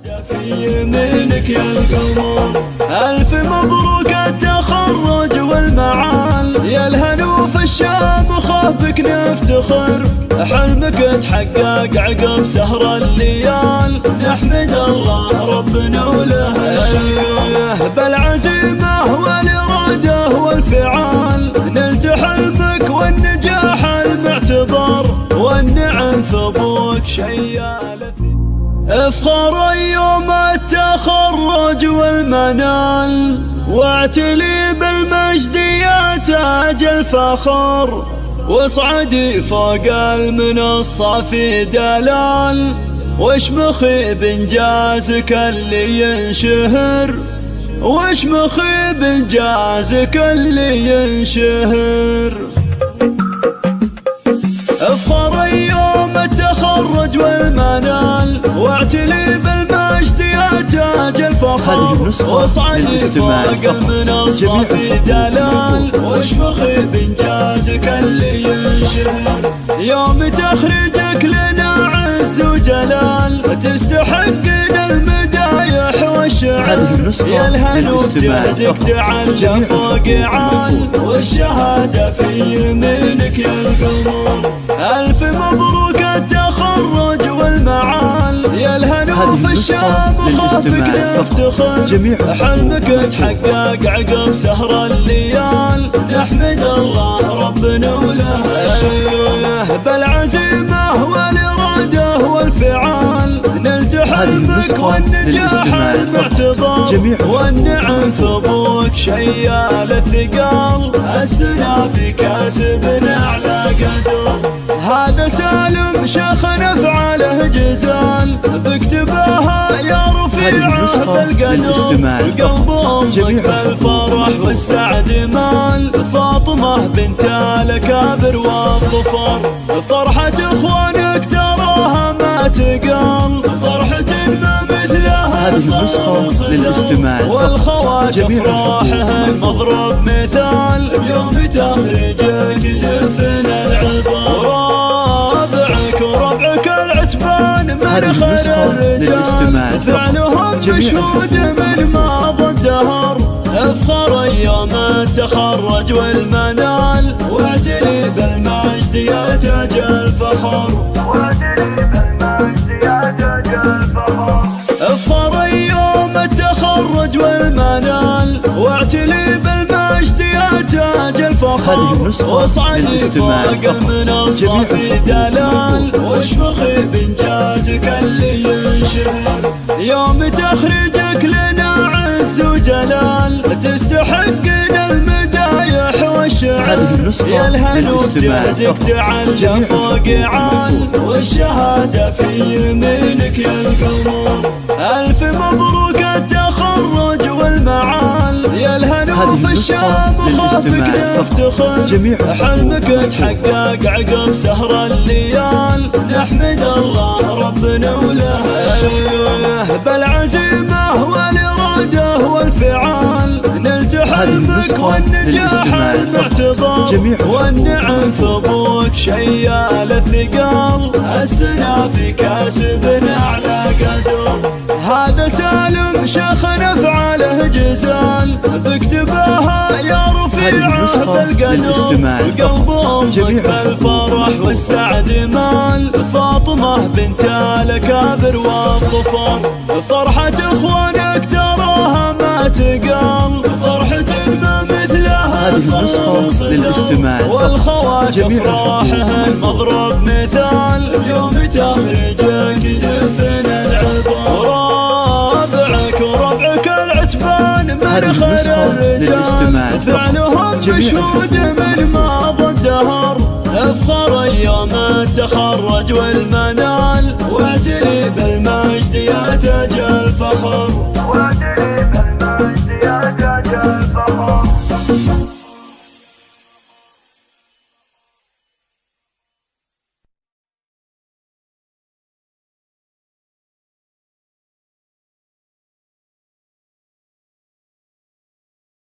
في يمينك يا القمر، ألف مبروك التخرج والمعال، يا الهنوف الشامخة بك نفتخر، حلمك تحقق عقب سهر الليال، نحمد الله ربنا وله الشكر، بالعزيمة والإرادة والفعال، نلت حلمك والنجاح المعتبر، والنعم ثبوك شيال، افخر يوم التخرج والمنال، واعتلي بالمجد يا تاج الفخر، واصعدي فوق المنصة في دلال، واشمخي بانجازك اللي ينشهر، واشمخي بانجازك اللي ينشهر، افخر يوم التخرج والمنال، واعتلي بالمجد يا تاج الفخر، واصعدي فوق المنصة في دلال، واشمخي بانجازك اللي ينشهر، يوم تخرجك لنا عز وجلال، تستحقين المدايح والشعر، يا الهنوف جهدك تعلى فوق عال، والشهادة في يمينك يا القمر، ألف مبروك التخرج والمعال، يا الهنوف الشامخة بك نفتخر، حلمك تحقق عقب سهر الليال، نحمد الله ربنا وله الشكر، بالعزيمة والإرادة والفعال، نلت حلمك والنجاح المعتبر، والنعم ثبوك شيال الثقال، السنا في كاسبنا على قدر، هذا سالم شيخ نفعله جزال، بكتبها يا رفيعه بالقدر، قلب امك بالفرح والسعد مال، فاطمه بنت الاكابر والظفر، فرحه اخوانك تراها ما تقل، فرحه ما مثلها صوص للاستماع، والخوات افراحهن مضرب مثال، يوم تخرجك زفنا العبر، وربعك العتبان من خير الرجال، فعلهم مشهود من ماضى الدهر، افخر يوم التخرج والمنال، واعتلي بالمجد يا تاج الفخر، واعتلي بالمجد يا تاج الفخر، افخر يوم التخرج والمنال، واعتلي بالمجد يا تاج الفخر، واصعدي فوق المنصة في دلال، واشمخي بانجازك اللي ينشهر، يوم تخرجك لنا عز وجلال، تستحقين المدايح والشعر، يا الهنوف جهدك تعلى فوق عال، والشهادة في يمينك يا القمر، ألف مبروك التخرج والمعال، يا الهنوف الشامخة بك نفتخر، حلمك تحقق عقب سهر الليال، نحمد الله ربنا وله الشكر، بالعزيمة والإرادة والفعال، نلت حلمك والنجاح المعتبر، والنعم ثبوك شيال الثقال، السنا في كاسبنا على قدر، هذا سالم شيخ نفعله جزال، بكتبها يا رفيعه بالقدر، قلب امك بالفرح والسعد مال، فاطمه بنت الاكابر والظفر، فرحه اخوانك تراها ما تقل، فرحه ما مثلها صوص للاستماع، والخوات افراحهن مضرب مثال، يوم تخرجك زفنا العبر، وربعك العتبان من خير الرجال، فعلهم مشهود من ماضى الدهر، افخر يوم التخرج والمنال، واعتلي بالمجد يا تاج الفخر.